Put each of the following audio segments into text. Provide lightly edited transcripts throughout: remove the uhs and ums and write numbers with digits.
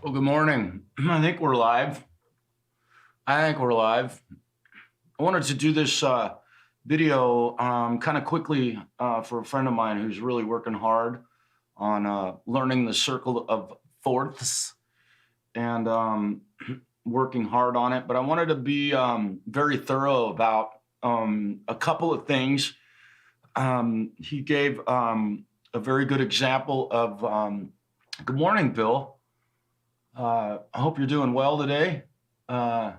Well, good morning. I think we're live. I wanted to do this video kind of quickly for a friend of mine who's really working hard on learning the circle of fourths and working hard on it. But I wanted to be very thorough about a couple of things. He gave a very good example of, good morning, Bill. I hope you're doing well today. Oh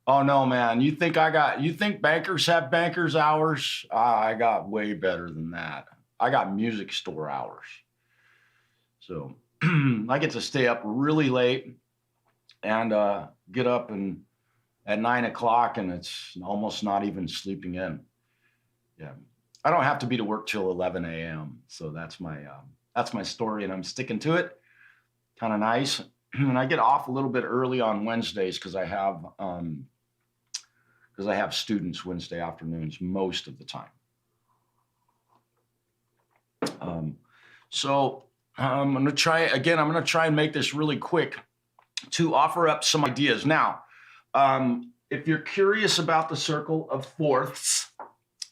no, man. You think bankers have bankers hours? I got way better than that. I got music store hours. So I get to stay up really late and get up at 9 o'clock, and it's almost not even sleeping in. Yeah. I don't have to be to work till 11 a.m. So that's my story, and I'm sticking to it. Kind of nice. And I get off a little bit early on Wednesdays because I have students Wednesday afternoons most of the time. So I'm going to try and make this really quick to offer up some ideas. Now, if you're curious about the circle of fourths,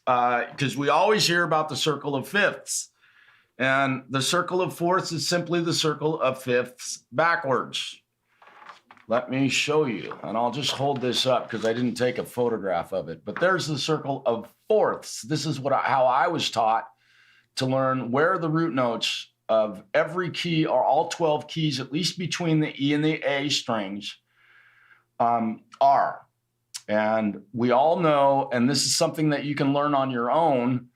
because we always hear about the circle of fifths. And the circle of fourths is simply the circle of fifths backwards. Let me show you, and I'll just hold this up because I didn't take a photograph of it. But there's the circle of fourths. This is how I was taught to learn where the root notes of every key, or all 12 keys, at least between the E and the A strings, are. And we all know, and this is something that you can learn on your own,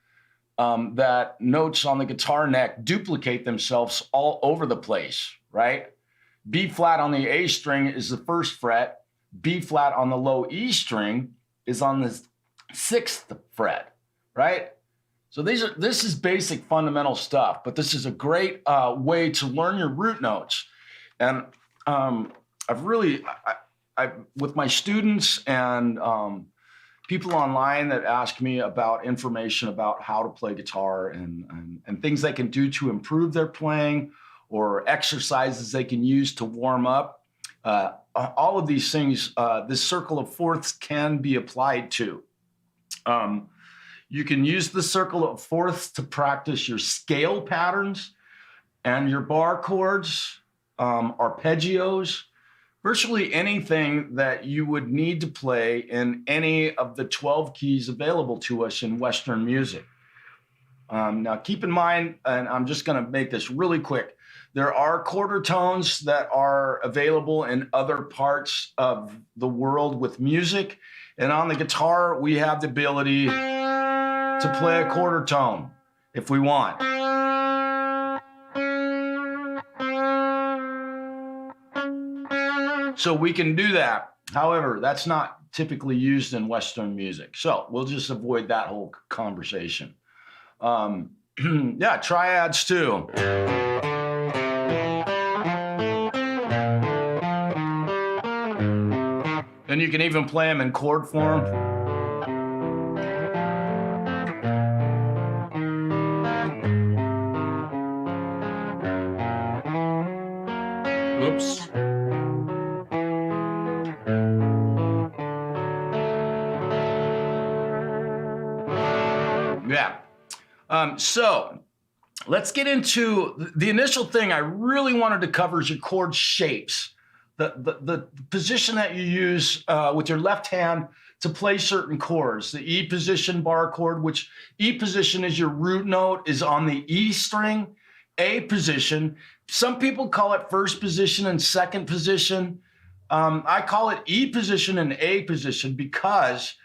that notes on the guitar neck duplicate themselves all over the place, right? B flat on the A string is the first fret. B flat on the low E string is on the 6th fret, right? So this is basic fundamental stuff, but this is a great way to learn your root notes. And with my students and people online that ask me about information about how to play guitar and things they can do to improve their playing, or exercises they can use to warm up. All of these things, this circle of fourths can be applied to. You can use the circle of fourths to practice your scale patterns and your bar chords, arpeggios, virtually anything that you would need to play in any of the 12 keys available to us in Western music. Now, keep in mind, and I'm just going to make this really quick, there are quarter tones that are available in other parts of the world with music. And on the guitar, we have the ability to play a quarter tone if we want. So we can do that. However, that's not typically used in Western music. So we'll just avoid that whole conversation. Yeah, triads too. And you can even play them in chord form. Oops. Yeah. So let's get into the initial thing I really wanted to cover is your chord shapes. The position that you use with your left hand to play certain chords. The E position bar chord, which E position is your root note, is on the E string. A position, some people call it first position and second position. I call it E position and A position because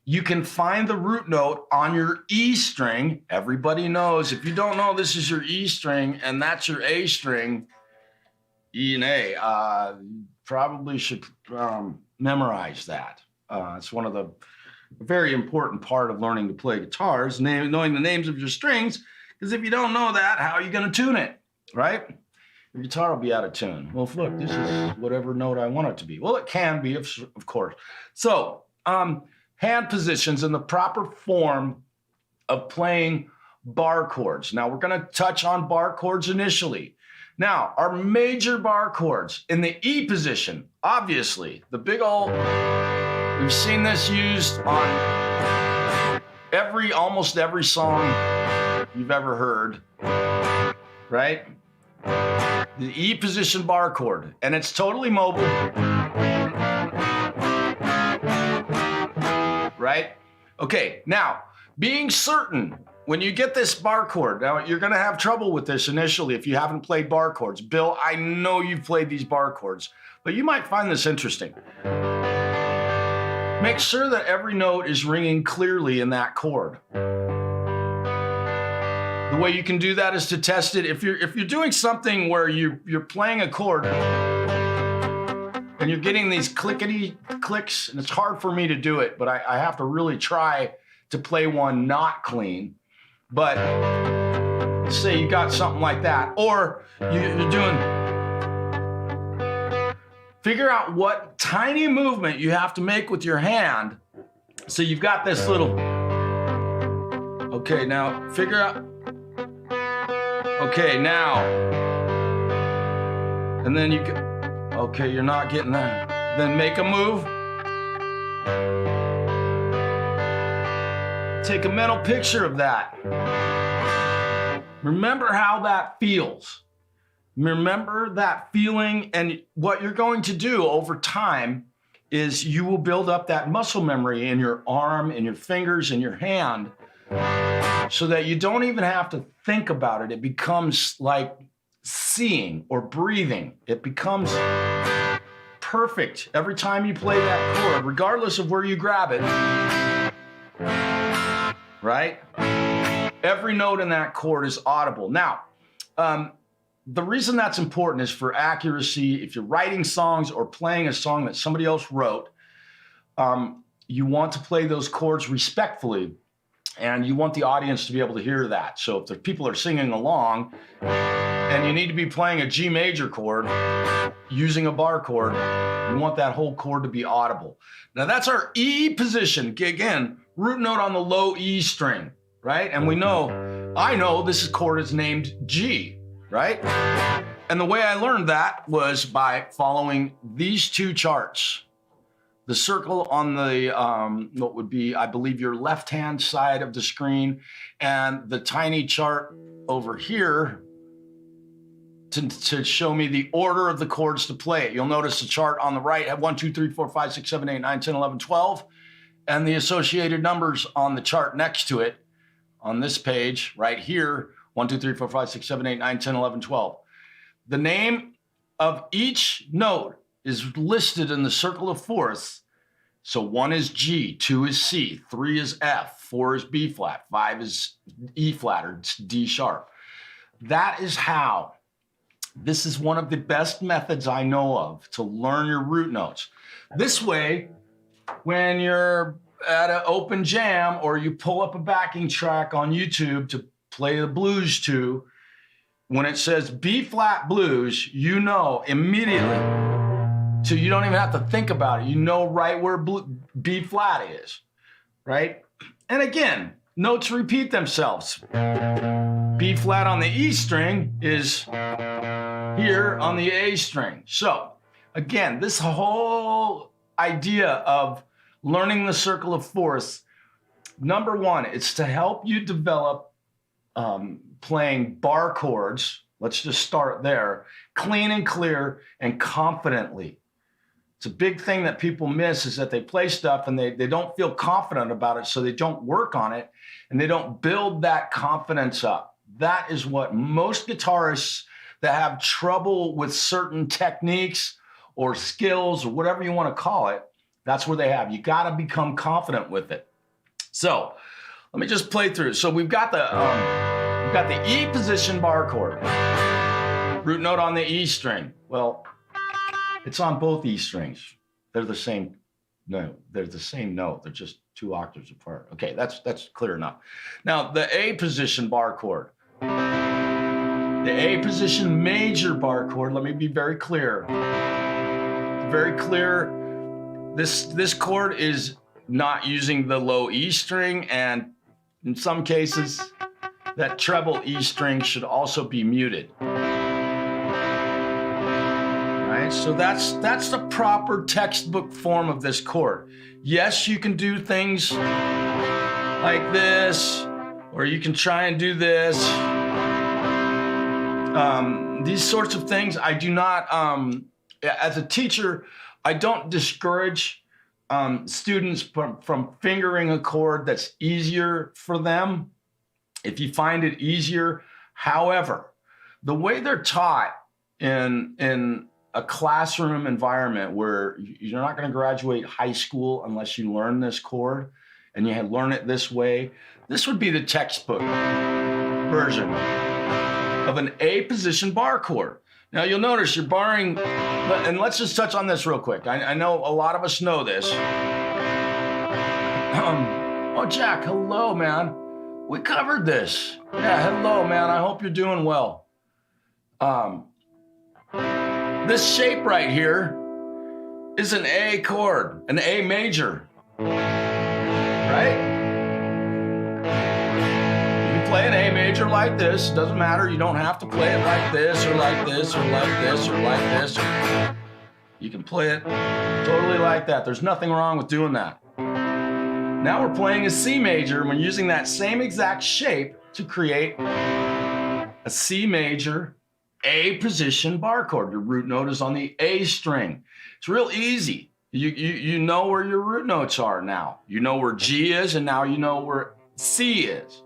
you can find the root note on your E string. Everybody knows, if you don't know this is your E string and that's your A string, E and A, probably should memorize that. It's one of the very important part of learning to play guitars, knowing the names of your strings, because if you don't know that, how are you going to tune it, right? Your guitar will be out of tune. Well, look, this is whatever note I want it to be. Well, it can be, of course. So, hand positions in the proper form of playing bar chords. Now, we're going to touch on bar chords initially. Now, our major bar chords in the E position, obviously, the big old, we've seen this used on almost every song you've ever heard, right? The E position bar chord, and it's totally mobile, right? Okay, now, being certain, when you get this bar chord, now you're gonna have trouble with this initially if you haven't played bar chords. Bill, I know you've played these bar chords, but you might find this interesting. Make sure that every note is ringing clearly in that chord. The way you can do that is to test it. If you're doing something where you're playing a chord and you're getting these clickety clicks, and it's hard for me to do it, but I have to really try to play one not clean. But say you got something like that, or you're doing, figure out what tiny movement you have to make with your hand. So you've got this little, okay, now figure out, okay, now, and then you can, okay, you're not getting that. Then make a move. Take a mental picture of that. Remember how that feels. Remember that feeling, and what you're going to do over time is you will build up that muscle memory in your arm, in your fingers, in your hand, so that you don't even have to think about it. It becomes like seeing or breathing. It becomes perfect every time you play that chord, regardless of where you grab it. Right? Every note in that chord is audible. Now, the reason that's important is for accuracy. If you're writing songs or playing a song that somebody else wrote, you want to play those chords respectfully, and you want the audience to be able to hear that. So if the people are singing along and you need to be playing a G major chord using a bar chord, you want that whole chord to be audible. Now that's our E position. Again, root note on the low E string, right? And I know this chord is named G, right? And the way I learned that was by following these two charts. The circle on the, what would be, I believe, your left-hand side of the screen, and the tiny chart over here to show me the order of the chords to play it. You'll notice the chart on the right have 1, 2, 3, 4, 5, 6, 7, 8, 9, 10, 11, 12. And the associated numbers on the chart next to it on this page right here, 1, 2, 3, 4, 5, 6, 7, 8, 9, 10, 11, 12. The name of each note is listed in the circle of fourths. So 1 is G, 2 is C, 3 is F, 4 is B flat, 5 is E flat or D sharp. That is how, this is one of the best methods I know of to learn your root notes. This way, when you're at an open jam or you pull up a backing track on YouTube to play the blues to, when it says B flat blues, you know immediately. So you don't even have to think about it. You know right where B flat is, right? And again, notes repeat themselves. B flat on the E string is here on the A string. So again, this whole idea of learning the circle of fourths, number one, it's to help you develop playing bar chords. Let's just start there. Clean and clear and confidently. It's a big thing that people miss is that they play stuff and they don't feel confident about it, so they don't work on it and they don't build that confidence up. That is what most guitarists that have trouble with certain techniques or skills or whatever you want to call it, that's where they have. You got to become confident with it. So let me just play through. So we've got the E position bar chord, root note on the E string. Well, it's on both E strings. They're the same. No, they're the same note. They're just 2 octaves apart. Okay, that's clear enough. Now the A position bar chord, the A position major bar chord. Let me be very clear. Very clear. This chord is not using the low E string, and in some cases, that treble E string should also be muted. right? So that's the proper textbook form of this chord. Yes, you can do things like this, or you can try and do this. These sorts of things, I do not, as a teacher, I don't discourage students from fingering a chord that's easier for them, if you find it easier. However, the way they're taught in a classroom environment where you're not going to graduate high school unless you learn this chord, and you learn it this way, this would be the textbook version of an A position bar chord. Now you'll notice you're barring, and let's just touch on this real quick. I know a lot of us know this. Oh, Jack, hello, man. We covered this. Yeah, hello, man. I hope you're doing well. This shape right here is an A chord, an A major, right? Play an A major like this. Doesn't matter. You don't have to play it like this or like this or like this or like this. You can play it totally like that. There's nothing wrong with doing that. Now we're playing a C major, and we're using that same exact shape to create a C major A position bar chord. Your root note is on the A string. It's real easy. You know where your root notes are now. You know where G is, and now you know where C is.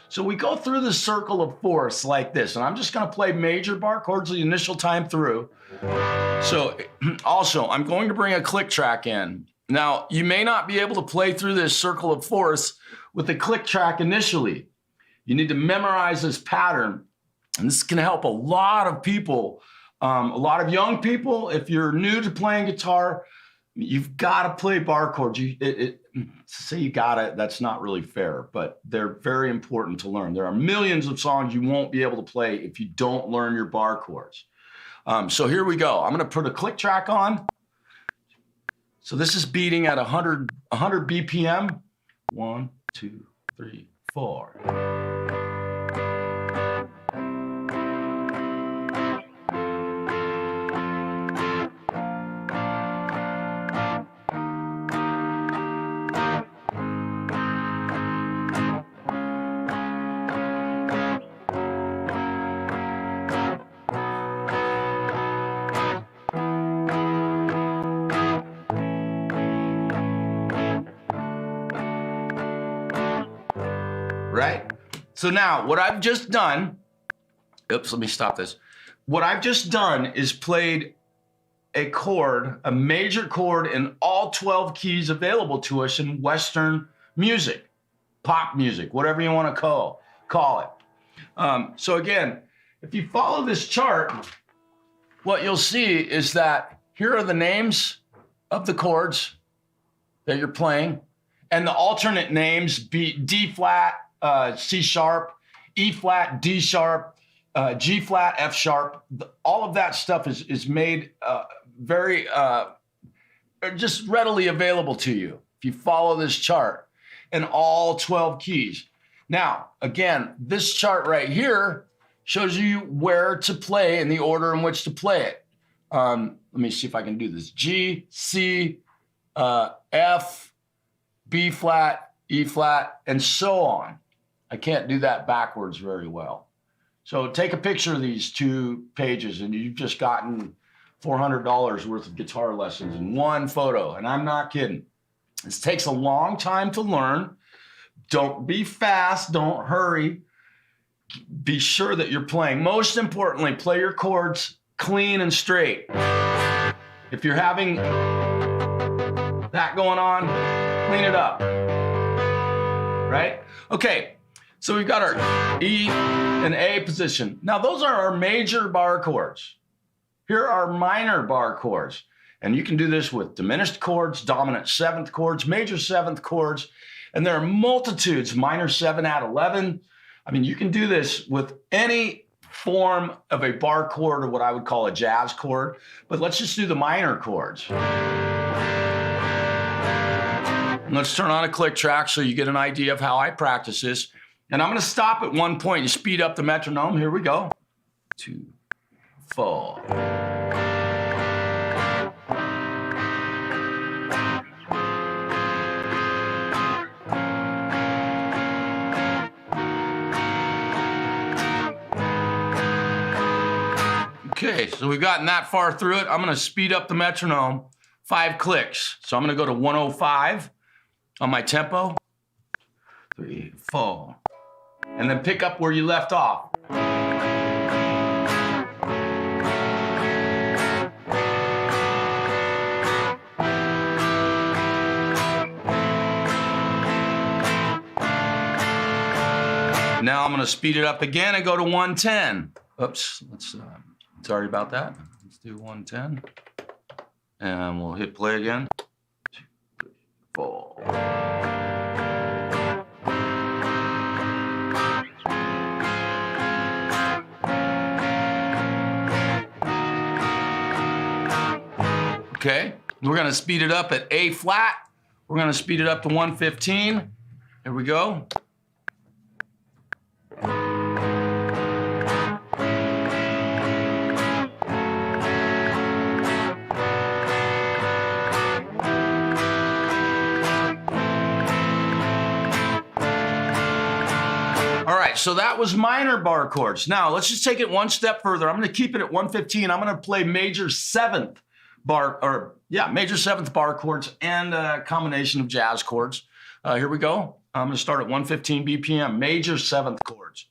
So we go through the circle of fourths like this, and I'm just gonna play major bar chords the initial time through. So also, I'm going to bring a click track in. Now, you may not be able to play through this circle of fourths with a click track initially. You need to memorize this pattern, and this can help a lot of people, a lot of young people. If you're new to playing guitar, you've got to play bar chords. Say you got it, that's not really fair, but they're very important to learn. There are millions of songs you won't be able to play if you don't learn your bar chords. So here we go. I'm going to put a click track on. So this is beating at 100 BPM. 1, 2, 3, 4. Right? So now what I've just done, oops, let me stop this. What I've just done is played a chord, a major chord in all 12 keys available to us in Western music, pop music, whatever you want to call it. So again, if you follow this chart, what you'll see is that here are the names of the chords that you're playing, and the alternate names be D flat, C sharp, E flat, D sharp, G flat, F sharp. All of that stuff is made very just readily available to you if you follow this chart in all 12 keys. Now, again, this chart right here shows you where to play and the order in which to play it. Let me see if I can do this. G, C, F, B flat, E flat, and so on. I can't do that backwards very well. So take a picture of these 2 pages and you've just gotten $400 worth of guitar lessons in one photo, and I'm not kidding. This takes a long time to learn. Don't be fast, don't hurry. Be sure that you're playing. Most importantly, play your chords clean and straight. If you're having that going on, clean it up, right? Okay, so we've got our E and A position. Now those are our major bar chords. Here are minor bar chords. And you can do this with diminished chords, dominant 7th chords, major 7th chords, and there are multitudes, minor 7 add 11. I mean, you can do this with any form of a bar chord, or what I would call a jazz chord, but let's just do the minor chords. And let's turn on a click track so you get an idea of how I practice this. And I'm gonna stop at one point and speed up the metronome. Here we go. 2, 4. Okay, so we've gotten that far through it. I'm gonna speed up the metronome 5 clicks. So I'm gonna go to 105 on my tempo. 3, 4. And then pick up where you left off. Now I'm gonna speed it up again and go to 110. Oops, sorry about that. Let's do 110. And we'll hit play again. 2, 3, 4. Okay, we're gonna speed it up at A flat. We're gonna speed it up to 115. Here we go. All right, so that was minor bar chords. Now let's just take it one step further. I'm gonna keep it at 115. I'm gonna play major 7th bar chords and a combination of jazz chords. Here we go. I'm gonna start at 115 BPM, major 7th chords.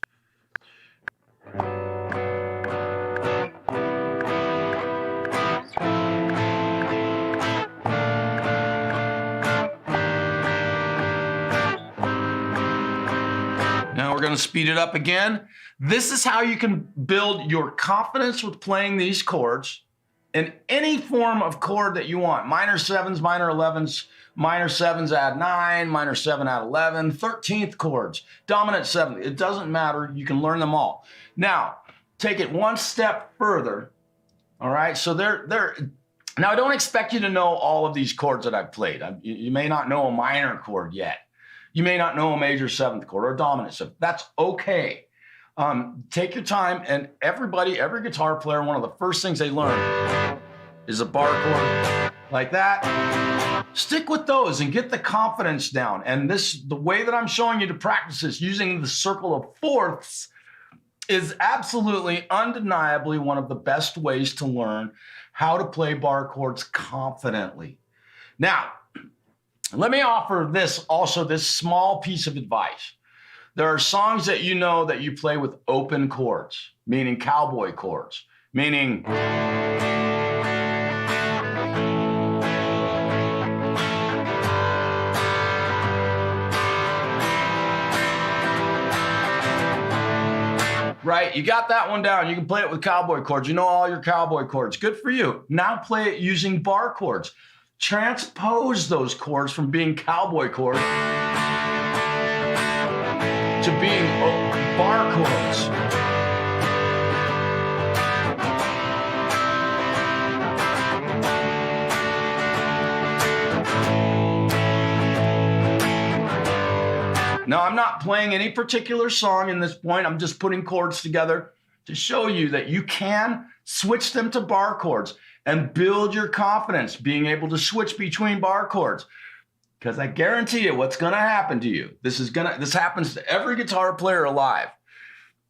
Now we're gonna speed it up again. This is how you can build your confidence with playing these chords in any form of chord that you want. Minor 7s, minor 11s, minor 7s add 9, minor 7 add 11, 13th chords, dominant 7th. It doesn't matter, you can learn them all. Now, take it one step further, all right? So now I don't expect you to know all of these chords that I've played. You may not know a minor chord yet. You may not know a major 7th chord or a dominant 7th. That's okay. Take your time, and every guitar player, one of the first things they learn is a bar chord like that. Stick with those and get the confidence down. And the way that I'm showing you to practice this using the circle of fourths is absolutely, undeniably one of the best ways to learn how to play bar chords confidently. Now, let me offer this small piece of advice. There are songs that you know that you play with open chords, meaning cowboy chords, meaning right? You got that one down. You can play it with cowboy chords. You know all your cowboy chords. Good for you. Now play it using bar chords. Transpose those chords from being cowboy chords to being bar chords. Now, I'm not playing any particular song in this point. I'm just putting chords together to show you that you can switch them to bar chords and build your confidence being able to switch between bar chords. Because I guarantee you what's gonna happen to you. This happens to every guitar player alive.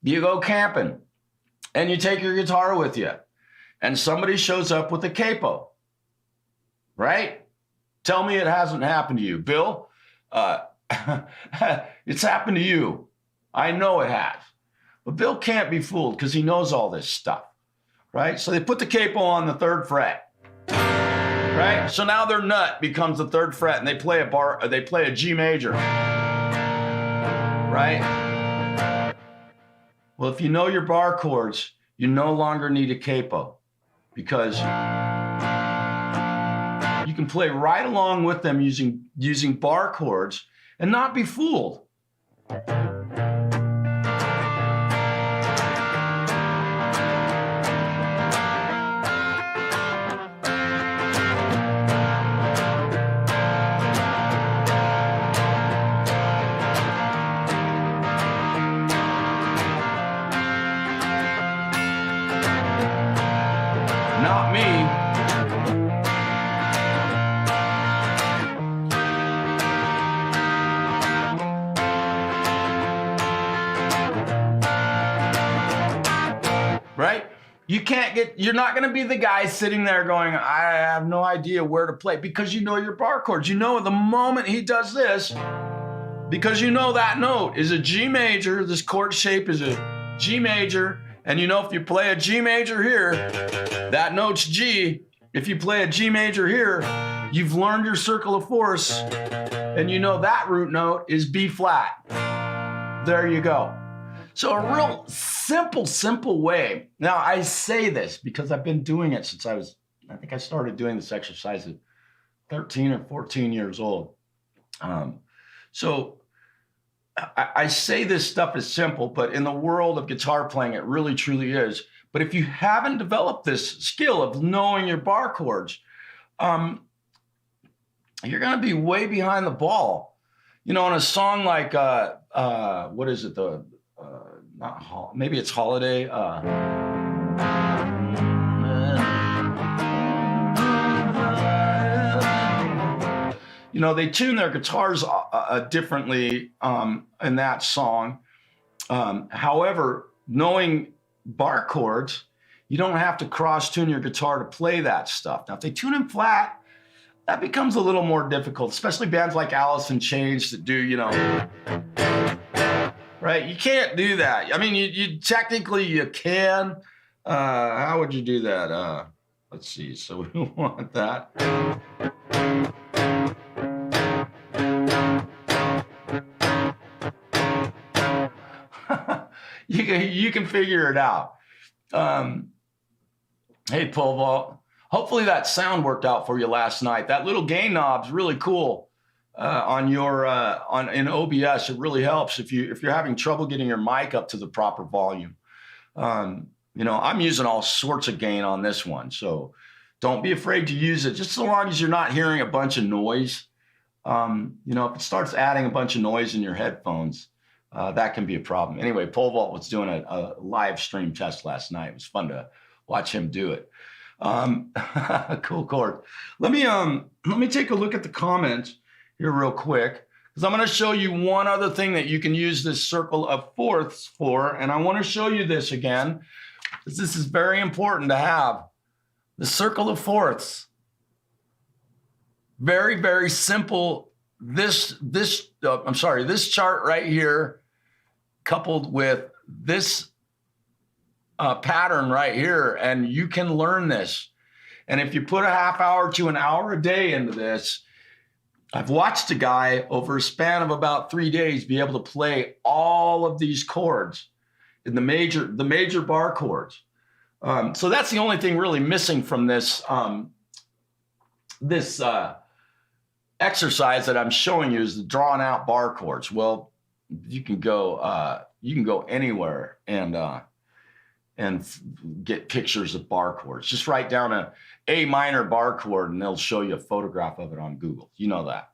You go camping and you take your guitar with you and somebody shows up with a capo, right? Tell me it hasn't happened to you. Bill, it's happened to you. I know it has. But Bill can't be fooled because he knows all this stuff, right? So they put the capo on the 3rd fret. Right? So now their nut becomes the 3rd fret and they play a G major. Right? Well, if you know your bar chords, you no longer need a capo because you can play right along with them using bar chords and not be fooled. Not me. Right? you're not going to be the guy sitting there going, I have no idea where to play, because you know your bar chords. You know the moment he does this, because you know that note is a G major, this chord shape is a G major, and you know if you play a G major here, that note's G. If you play a G major here, you've learned your circle of fourths, and you know that root note is B flat. There you go. So a real simple way. Now I say this because I've been doing it since I think I started doing this exercise at 13 or 14 years old. So I say this stuff is simple, but in the world of guitar playing, it really truly is. But if you haven't developed this skill of knowing your bar chords, you're going to be way behind the ball. You know, in a song like, what is it? Maybe it's Holiday. You know, they tune their guitars differently in that song. However, knowing bar chords, you don't have to cross-tune your guitar to play that stuff. Now, if they tune them flat, that becomes a little more difficult, especially bands like Alice in Chains that do, you know, right? You can't do that. I mean, you technically you can. How would you do that? Let's see. So we want that. You can figure it out. Hey, pole vault. Hopefully that sound worked out for you last night. That little gain knob's really cool on your in OBS. It really helps if you're having trouble getting your mic up to the proper volume. You know, I'm using all sorts of gain on this one, so don't be afraid to use it. Just so long as you're not hearing a bunch of noise. You know, if it starts adding a bunch of noise in your headphones, that can be a problem. Anyway, Pole Vault was doing a live stream test last night. It was fun to watch him do it. Cool chord. Let me take a look at the comments here real quick, because I'm going to show you one other thing that you can use this circle of fourths for, and I want to show you this again, because this is very important to have. The circle of fourths. Very, very simple. This chart right here, coupled with this pattern right here, and you can learn this. And if you put a half hour to an hour a day into this, I've watched a guy over a span of about 3 days be able to play all of these chords in the major bar chords. So that's the only thing really missing from this exercise that I'm showing you is the drawn out bar chords. Well, you can go anywhere and get pictures of bar chords. Just write down a A minor bar chord and they'll show you a photograph of it on Google. You know that.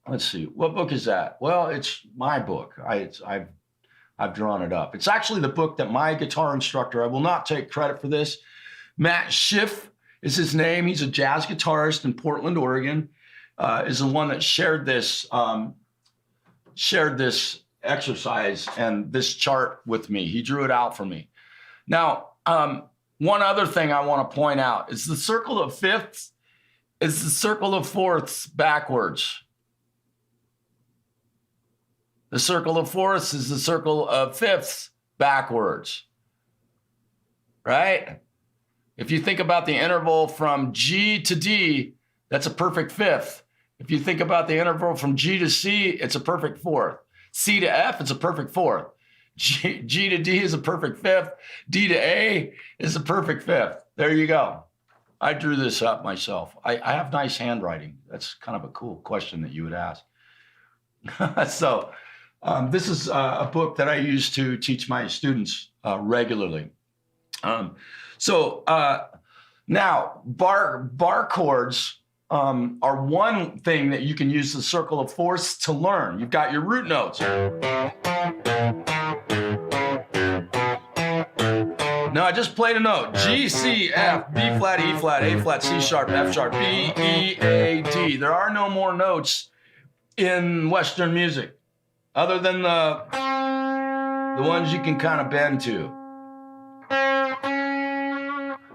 Let's see, what book is that? Well, it's my book. I've drawn it up. It's actually the book that my guitar instructor, I will not take credit for this, Matt Schiff is his name. He's a jazz guitarist in Portland, Oregon, is the one that shared this exercise and this chart with me. He drew it out for me. Now, one other thing I want to point out is the circle of fifths is the circle of fourths backwards. The circle of fourths is the circle of fifths backwards, right? If you think about the interval from G to D, that's a perfect fifth. If you think about the interval from G to C, it's a perfect fourth. C to F, it's a perfect fourth. G to D is a perfect fifth. D to A is a perfect fifth. There you go. I drew this up myself. I have nice handwriting. That's kind of a cool question that you would ask. So this is a book that I use to teach my students regularly. Now, bar chords are one thing that you can use the circle of fourths to learn. You've got your root notes. Now, I just played a note. G, C, F, B flat, E flat, A flat, C sharp, F sharp, B, E, A, D. There are no more notes in Western music other than the ones you can kind of bend to.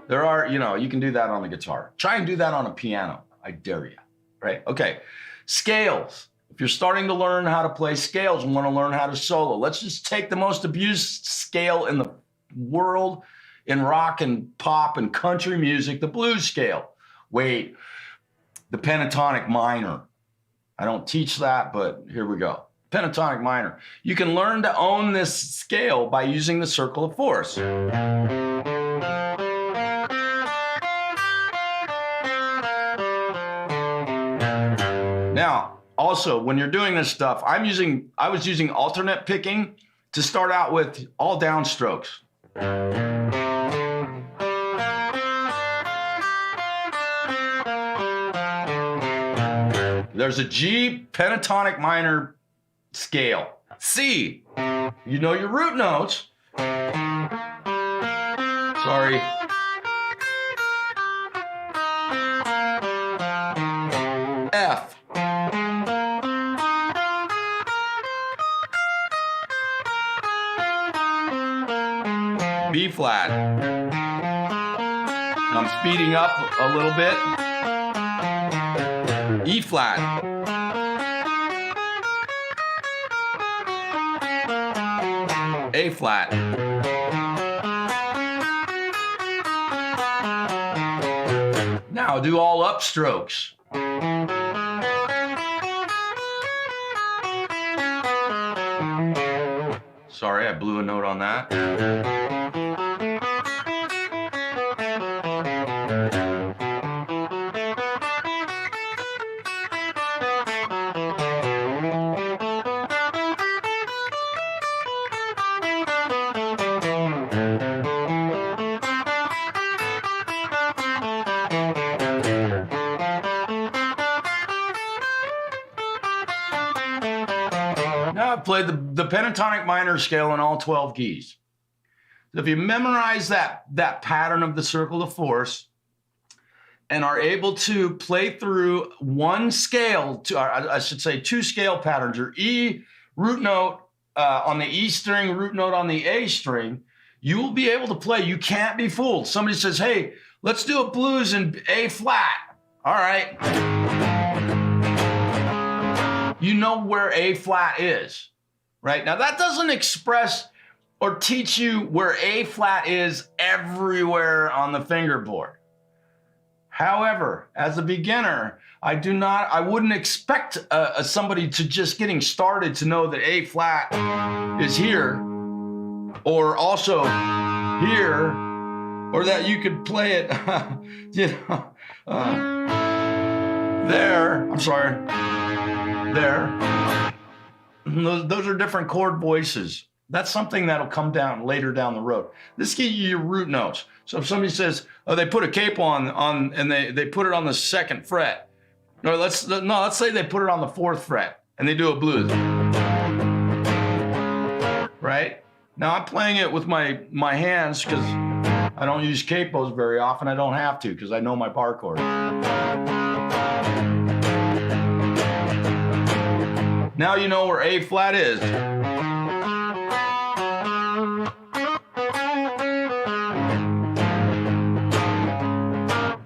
There are, you know, you can do that on the guitar. Try and do that on a piano. I dare you, right? Okay, scales. If you're starting to learn how to play scales and want to learn how to solo, let's just take the most abused scale in the world in rock and pop and country music, the blues scale. Wait, the pentatonic minor. I don't teach that, but here we go. Pentatonic minor. You can learn to own this scale by using the circle of fourths. Now, also, when you're doing this stuff, I was using alternate picking to start out with all downstrokes. There's a G pentatonic minor scale. C, you know your root notes. Sorry. F. B flat. I'm speeding up a little bit. E flat. A flat. Now do all upstrokes. Sorry, I blew a note on that. Now I've played the pentatonic minor scale in all 12 keys. So if you memorize that pattern of the circle of fourths and are able to play through one scale, I should say two scale patterns, your E root note on the E string, root note on the A string, you will be able to play. You can't be fooled. Somebody says, hey, let's do a blues in A flat. All right. You know where A flat is, right? Now that doesn't express or teach you where A flat is everywhere on the fingerboard. However, as a beginner, I wouldn't expect somebody to just getting started to know that A flat is here, or also here, or that you could play it, there. I'm sorry. There. Those are different chord voices. That's something that'll come down later down the road. This gives you your root notes. So if somebody says, oh, they put a capo on and they put it on the 2nd fret. Or let's say they put it on the 4th fret and they do a blues. Right? Now I'm playing it with my hands because I don't use capos very often. I don't have to because I know my bar chord. Now you know where A flat is.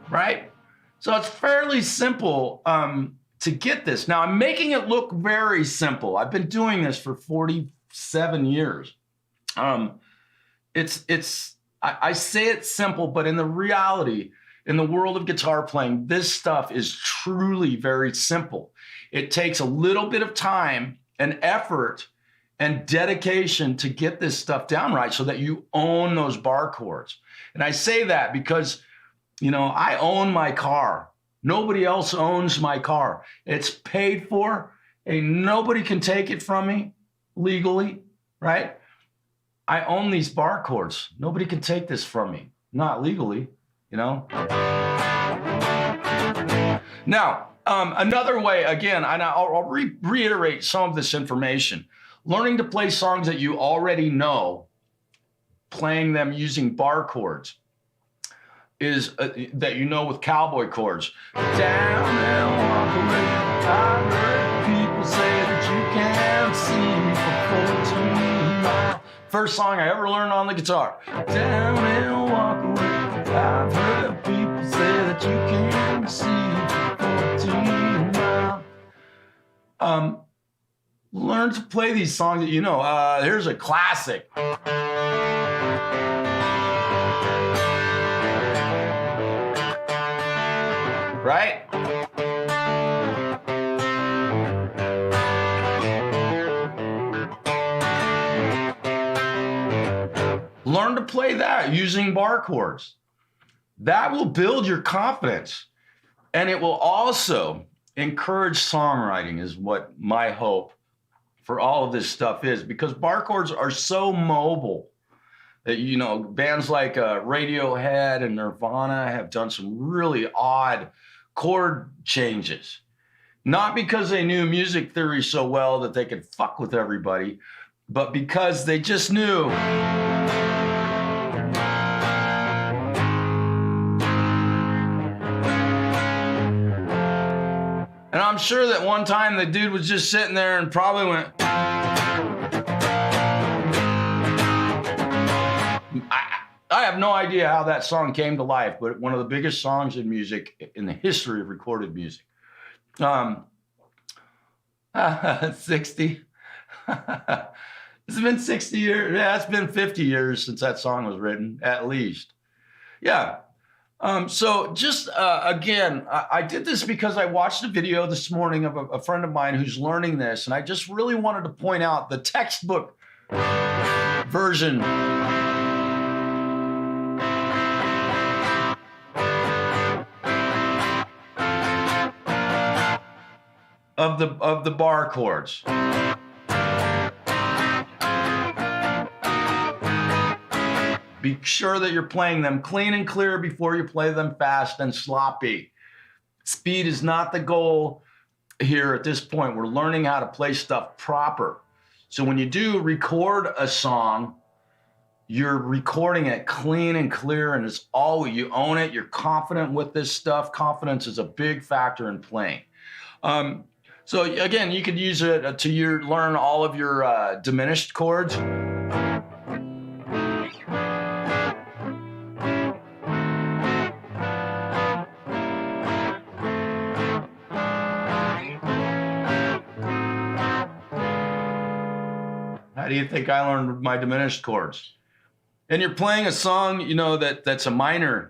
Right? So it's fairly simple to get this. Now I'm making it look very simple. I've been doing this for 47 years. I say it's simple, but in the reality, in the world of guitar playing, this stuff is truly very simple. It takes a little bit of time and effort and dedication to get this stuff down right so that you own those bar chords. And I say that because, you know, I own my car. Nobody else owns my car. It's paid for and nobody can take it from me legally, right? I own these bar chords. Nobody can take this from me, not legally, you know? Now, another way, again, and I'll reiterate some of this information. Learning to play songs that you already know, playing them using bar chords, is that you know with cowboy chords. Down and walk away. I heard people say that you can't see for 14 miles. First song I ever learned on the guitar. Down and walk away. I've heard people say that you can't see 14 miles. Learn to play these songs that you know. Here's a classic. Right? Learn to play that using bar chords. That will build your confidence. And it will also encourage songwriting, is what my hope for all of this stuff is, because bar chords are so mobile that, you know, bands like Radiohead and Nirvana have done some really odd chord changes. Not because they knew music theory so well that they could fuck with everybody, but because they just knew. And I'm sure that one time the dude was just sitting there and probably went, I have no idea how that song came to life, but one of the biggest songs in music, in the history of recorded music. 60. It's been 60 years. Yeah, it's been 50 years since that song was written, at least. Yeah. So just, again, I did this because I watched a video this morning of a friend of mine who's learning this, and I just really wanted to point out the textbook version of the bar chords. Be sure that you're playing them clean and clear before you play them fast and sloppy. Speed is not the goal here at this point. We're learning how to play stuff proper. So when you do record a song, you're recording it clean and clear, and it's all, you own it. You're confident with this stuff. Confidence is a big factor in playing. So again, you could use it to learn all of your diminished chords. How do you think I learned my diminished chords? And you're playing a song, you know, that's a minor.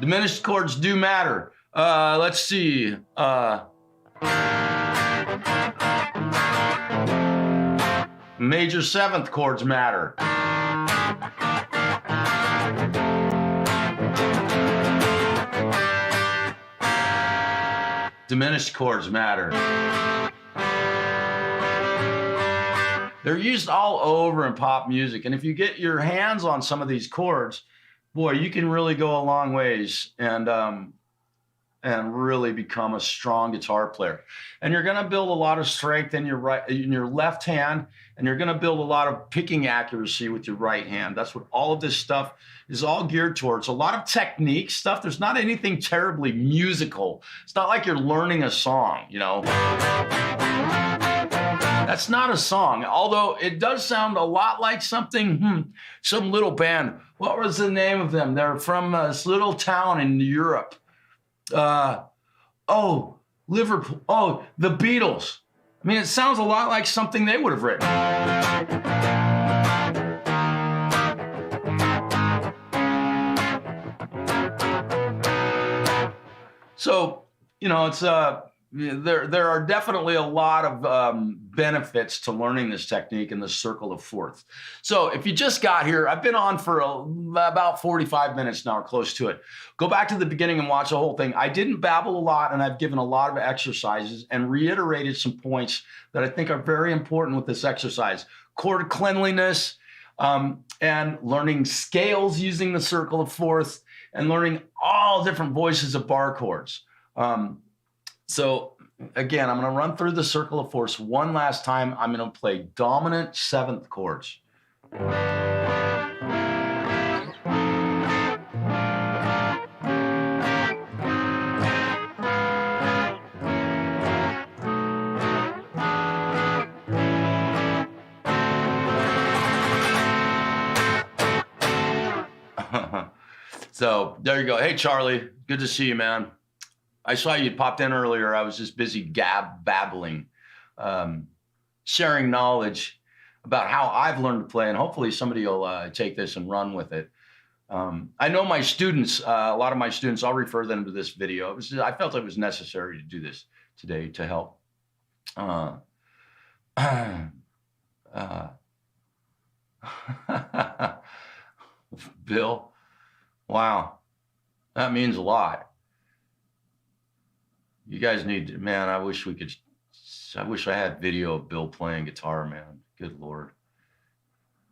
Diminished chords do matter. Let's see. Major seventh chords matter. Diminished chords matter. They're used all over in pop music. And if you get your hands on some of these chords, boy, you can really go a long ways and really become a strong guitar player. And you're going to build a lot of strength in your left hand, and you're going to build a lot of picking accuracy with your right hand. That's what all of this stuff is all geared towards. A lot of technique stuff. There's not anything terribly musical. It's not like you're learning a song, you know. That's not a song, although it does sound a lot like something, some little band. What was the name of them? They're from this little town in Europe. Liverpool. Oh, the Beatles. I mean, it sounds a lot like something they would have written. So, you know, it's there are definitely a lot of benefits to learning this technique in the circle of fourths. So if you just got here, I've been on for about 45 minutes now, or close to it. Go back to the beginning and watch the whole thing. I didn't babble a lot, and I've given a lot of exercises and reiterated some points that I think are very important with this exercise. Chord cleanliness, and learning scales using the circle of fourths, and learning all different voices of bar chords. So again, I'm going to run through the circle of fourths one last time. I'm going to play dominant seventh chords. So there you go. Hey, Charlie, good to see you, man. I saw you popped in earlier. I was just busy babbling, sharing knowledge about how I've learned to play, and hopefully somebody will take this and run with it. I know my students, a lot of my students, I'll refer them to this video. I felt it was necessary to do this today to help. Bill, wow, that means a lot. You guys need to, man, I wish I had video of Bill playing guitar, man. Good Lord.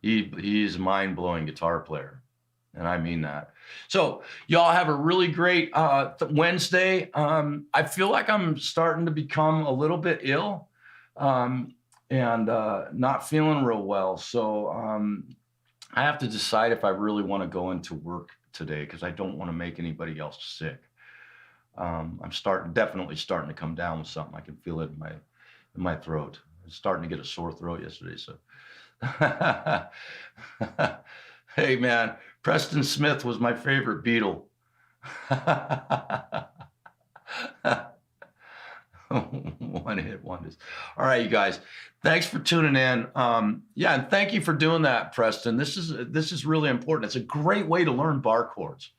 He's a mind-blowing guitar player. And I mean that. So y'all have a really great Wednesday. I feel like I'm starting to become a little bit ill and not feeling real well. So I have to decide if I really want to go into work today because I don't want to make anybody else sick. I'm definitely starting to come down with something. I can feel it in my throat. I was starting to get a sore throat yesterday. So, hey man, Preston Smith was my favorite Beatle. One-hit wonders. All right, you guys. Thanks for tuning in. Yeah, and thank you for doing that, Preston. This is really important. It's a great way to learn bar chords.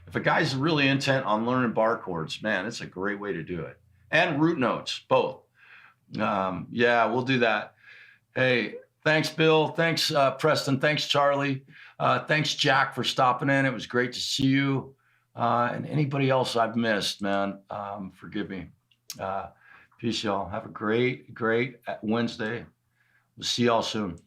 If a guy's really intent on learning bar chords, man, it's a great way to do it. And root notes, both. Yeah, we'll do that. Hey, thanks, Bill. Thanks, Preston. Thanks, Charlie. Thanks, Jack, for stopping in. It was great to see you. And anybody else I've missed, man, forgive me. Peace, y'all. Have a great Wednesday. We'll see y'all soon.